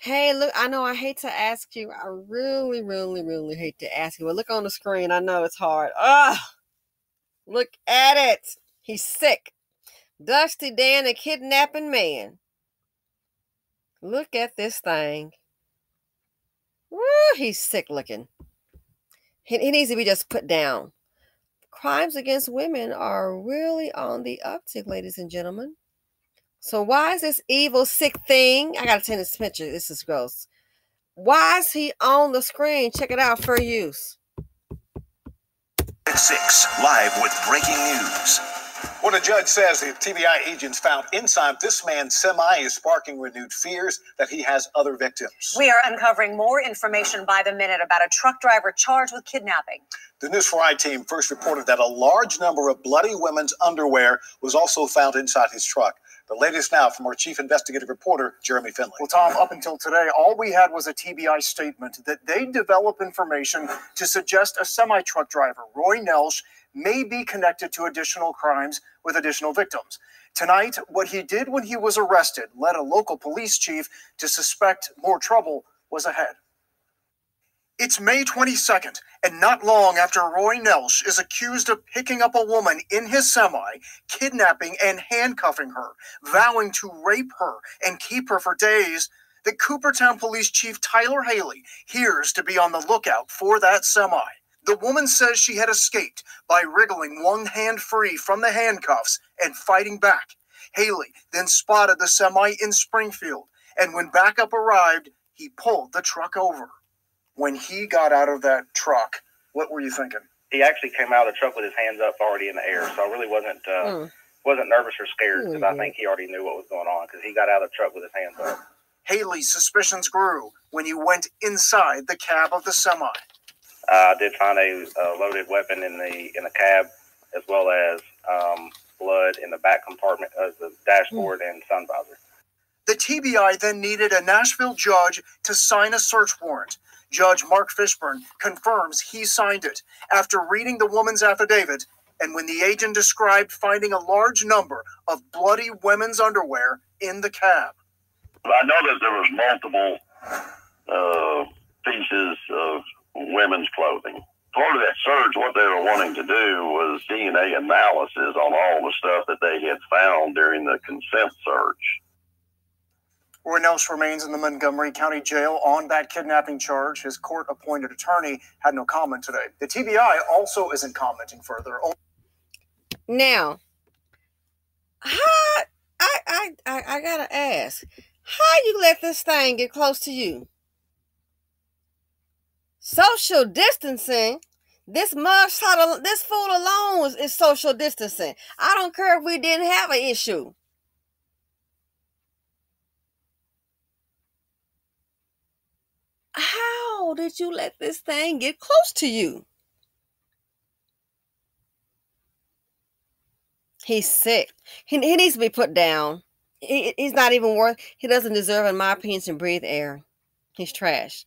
Hey, look, I know I hate to ask you. I really, really, really hate to ask you. But look on the screen. I know it's hard. Look at it. He's sick. Dusty Dan, the kidnapping man. Look at this thing. Woo, he's sick looking. He needs to be just put down. Crimes against women are really on the uptick, ladies and gentlemen. So why is this evil, sick thing? I gotta take this picture. This is gross. Why is he on the screen? Check it out for use. At 6, live with breaking news. When a judge says the TBI agents found inside this man's semi is sparking renewed fears that he has other victims. We are uncovering more information by the minute about a truck driver charged with kidnapping. The News 4i team first reported that a large number of bloody women's underwear was also found inside his truck. The latest now from our chief investigative reporter, Jeremy Finley. Well, Tom, up until today, all we had was a TBI statement that they develop information to suggest a semi-truck driver, Roy Nelsh, may be connected to additional crimes with additional victims. Tonight, what he did when he was arrested led a local police chief to suspect more trouble was ahead. It's May 22nd, and not long after Roy Nelsh is accused of picking up a woman in his semi, kidnapping and handcuffing her, vowing to rape her and keep her for days, the Coopertown Police Chief Tyler Haley hears to be on the lookout for that semi. The woman says she had escaped by wriggling one hand free from the handcuffs and fighting back. Haley then spotted the semi in Springfield, and when backup arrived, he pulled the truck over. When he got out of that truck, what were you thinking? He actually came out of the truck with his hands up already in the air, so I really wasn't nervous or scared because I think he already knew what was going on because he got out of the truck with his hands up. Haley's suspicions grew when he went inside the cab of the semi. I did find a loaded weapon in the cab, as well as blood in the back compartment of the dashboard and sun visor. The TBI then needed a Nashville judge to sign a search warrant. Judge Mark Fishburne confirms he signed it after reading the woman's affidavit and when the agent described finding a large number of bloody women's underwear in the cab. I know that there was multiple pieces of women's clothing. Part of that search, what they were wanting to do was DNA analysis on all the stuff that they had found during the consent search. Roy Nelsh remains in the Montgomery County Jail on that kidnapping charge. His court-appointed attorney had no comment today. The TBI also isn't commenting further. Now, I gotta ask, how you let this thing get close to you? Social distancing. This mugshot, this fool alone is social distancing. I don't care if we didn't have an issue. How did you let this thing get close to you? He's sick. He needs to be put down. He's not even worth. He doesn't deserve, in my opinion, to breathe air. He's trash.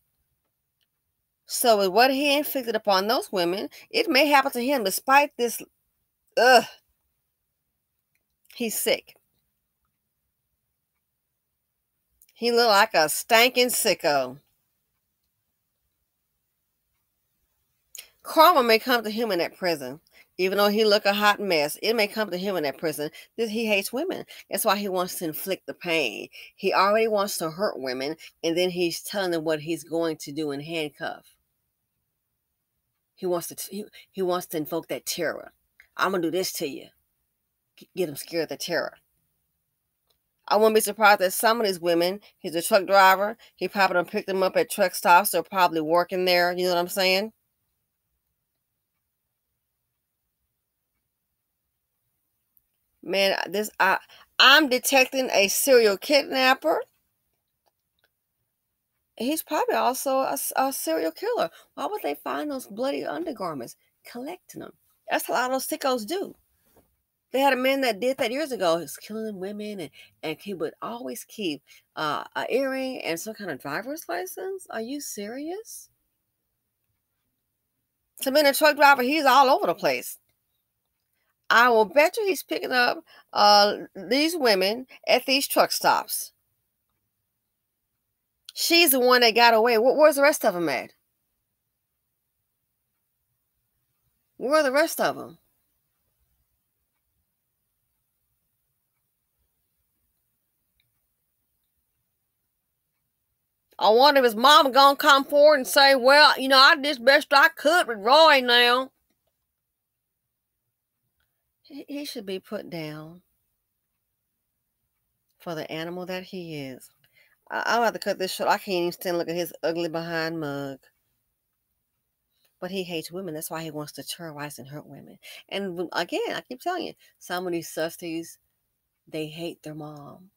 So with what he inflicted upon those women, it may happen to him despite this. He's sick. He looked like a stinking sicko. Karma may come to him in that prison. Even though he look a hot mess, it may come to him in that prison. He hates women. That's why he wants to inflict the pain. He already wants to hurt women, and then he's telling them what he's going to do in handcuff. He wants to invoke that terror. I'm gonna do this to you. Get him scared of the terror. I wouldn't be surprised that some of these women, he's a truck driver. He probably done picked them up at truck stops. They're probably working there. You know what I'm saying? Man, I'm detecting a serial kidnapper. He's probably also a serial killer. Why would they find those bloody undergarments? Collecting them. That's what a lot of those sickos do. They had a man that did that years ago. He was killing women, and he would always keep an earring and some kind of driver's license. Are you serious? So being a truck driver, he's all over the place. I will bet you he's picking up these women at these truck stops. She's the one that got away. Where's the rest of them at? Where are the rest of them? I wonder if his mama gonna come forward and say, well, you know, I did the best I could with Roy now. He should be put down for the animal that he is. I'll have to cut this short. I can't even stand looking at his ugly behind mug. But he hates women. That's why he wants to terrorize and hurt women. And again, I keep telling you, some of these susties, they hate their mom.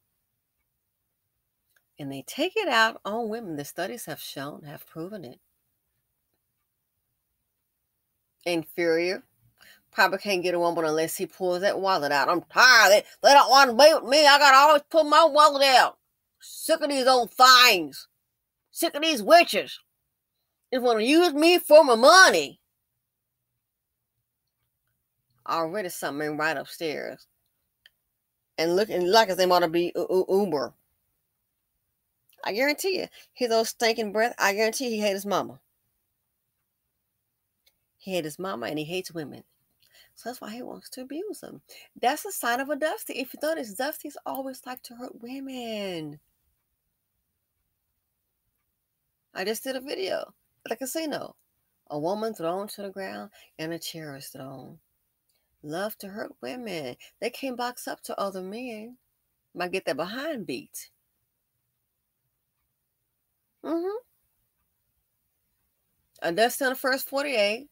And they take it out on women. The studies have proven it. Inferior. Probably can't get a woman unless he pulls that wallet out. I'm tired. They don't want to be with me. I got to always pull my wallet out. Sick of these old things. Sick of these witches. They want to use me for my money. Already something right upstairs. And looking like his name ought to be Uber. I guarantee you, his old stinking breath, I guarantee you he hates his mama. He hates his mama and he hates women. So that's why he wants to abuse them. That's a sign of a Dusty. If you notice, Dusties always like to hurt women. I just did a video at the casino. A woman thrown to the ground and a chair is thrown. Love to hurt women. They can't box up to other men. Might get their behind beat. A Dusty on the first 48.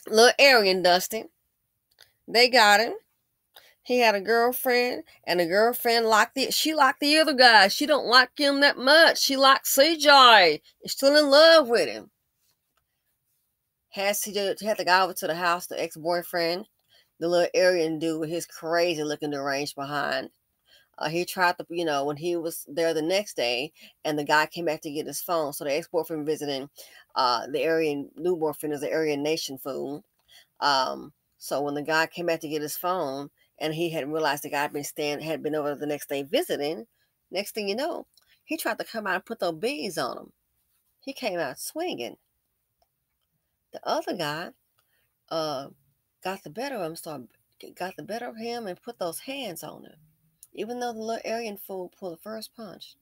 Little Aryan Dusty. They got him. He had a girlfriend, and the girlfriend locked the other guy. She don't like him that much. She likes CJ. Is still in love with him. Had the guy over to the house, the ex-boyfriend, the little Aryan dude with his crazy looking deranged behind. He tried to, when he was there the next day, and the guy came back to get his phone. So the ex-boyfriend visiting, the Aryan new boyfriend is the Aryan Nation fool. So when the guy came back to get his phone, and he had realized the guy had been over the next day visiting, next thing you know, he tried to come out and put those bees on him. He came out swinging. The other guy got the better of him and put those hands on him, even though the little Aryan fool pulled the first punch.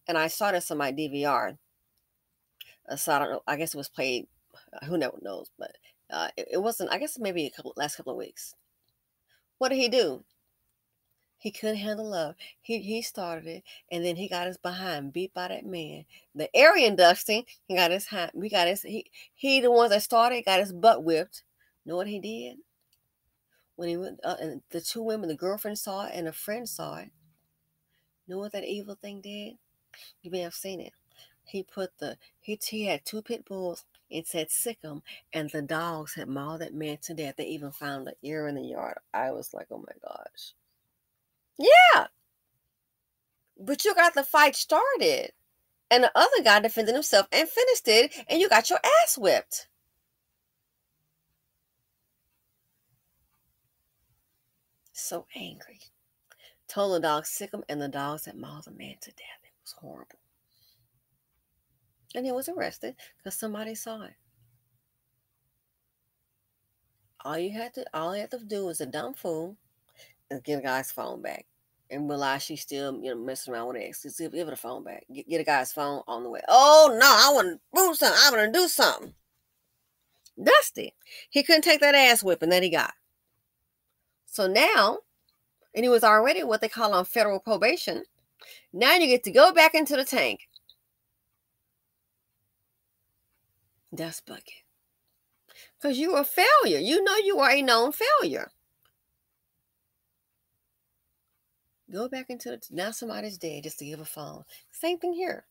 And I saw this on my DVR. So I don't know. I guess it was played. Who knows? But it wasn't. I guess maybe last couple of weeks. What did he do? He couldn't handle love. He started it, and then he got his behind beat by that man. The Aryan Dusty, he the ones that started, got his butt whipped. Know what he did? When he went, and the two women, the girlfriend saw it and a friend saw it. Know what that evil thing did? You may have seen it. He had two pit bulls and said sick 'em, and the dogs had mauled that man to death. They even found the ear in the yard. I was like, oh my gosh. Yeah. But you got the fight started. And the other guy defended himself and finished it, and you got your ass whipped. So angry. Told the dogs sick 'em, and the dogs had mauled the man to death. It was horrible. And he was arrested because somebody saw it. All you had to do was a dumb fool and get a guy's phone back and realize she's still messing around with ex. Just give it a phone back. Get a guy's phone on the way. Oh no, I want to do something. I want to do something. Dusty. He couldn't take that ass whipping that he got. So now, and he was already what they call on federal probation. Now you get to go back into the tank. Dust bucket. Because you were a failure. You know you are a known failure. Go back into now somebody's dead just to give a phone. Same thing here.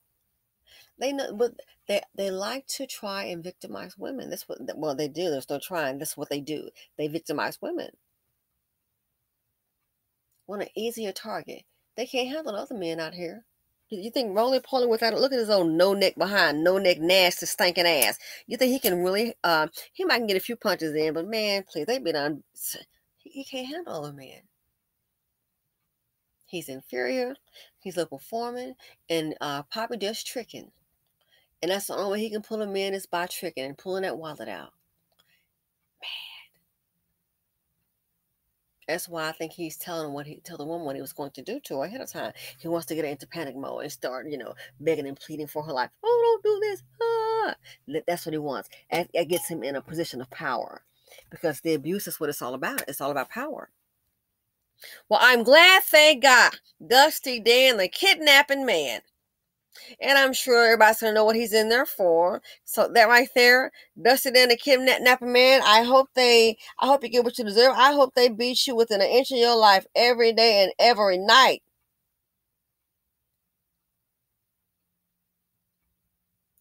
They know, but they like to try and victimize women. That's what they do. There's no trying. That's what they do. They victimize women. Want an easier target. They can't handle other men out here. You think roly-poly without look at his old no-neck behind, no-neck, nasty, stinking ass. You think he can really, he might get a few punches in, but man, please, they be done. He can't handle other men. He's inferior. He's low performing, and probably just tricking. And that's the only way he can pull him in is by tricking and pulling that wallet out. That's why I think he's telling tell the woman what he was going to do to her ahead of time. He wants to get her into panic mode and start, begging and pleading for her life. Oh, don't do this. Ah. That's what he wants. And it gets him in a position of power, because the abuse is what it's all about. It's all about power. Well, I'm glad, thank God, Dusty Dan, the kidnapping man. And I'm sure everybody's going to know what he's in there for. So that right there, Dusty Dan, the kidnapping man, I hope you get what you deserve. I hope they beat you within an inch of your life every day and every night.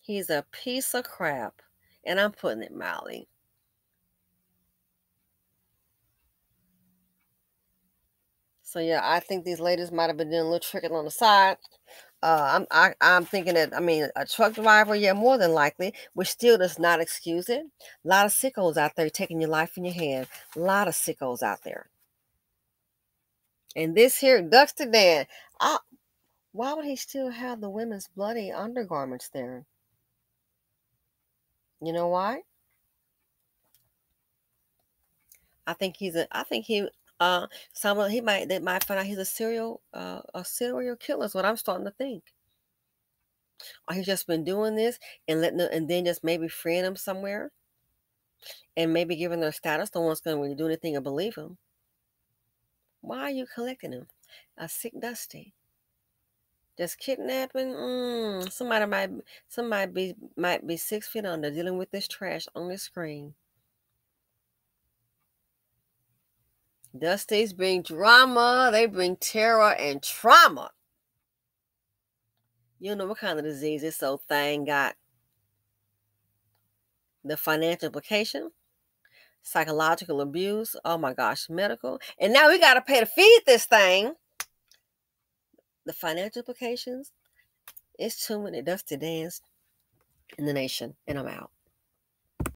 He's a piece of crap. And I'm putting it mildly. So yeah, I think these ladies might have been doing a little tricking on the side. I'm thinking that, a truck driver, yeah, more than likely, which still does not excuse it. A lot of sickos out there taking your life in your hand. A lot of sickos out there. And this here, Dusty Dan, why would he still have the women's bloody undergarments there? You know why? They might find out he's a serial killer is what I'm starting to think. Or he's just been doing this and then just maybe freeing them somewhere and maybe giving their status. No one's going to really do anything or believe him. Why are you collecting him? A sick Dusty. Just kidnapping? Somebody might be 6 feet under dealing with this trash on this screen. Dusties bring drama. They bring terror and trauma. You don't know what kind of disease this old thing got. The financial implication, psychological abuse, oh my gosh, medical. And now we got to pay to feed this thing. The financial implications, it's too many Dusty Dans in the nation. And I'm out.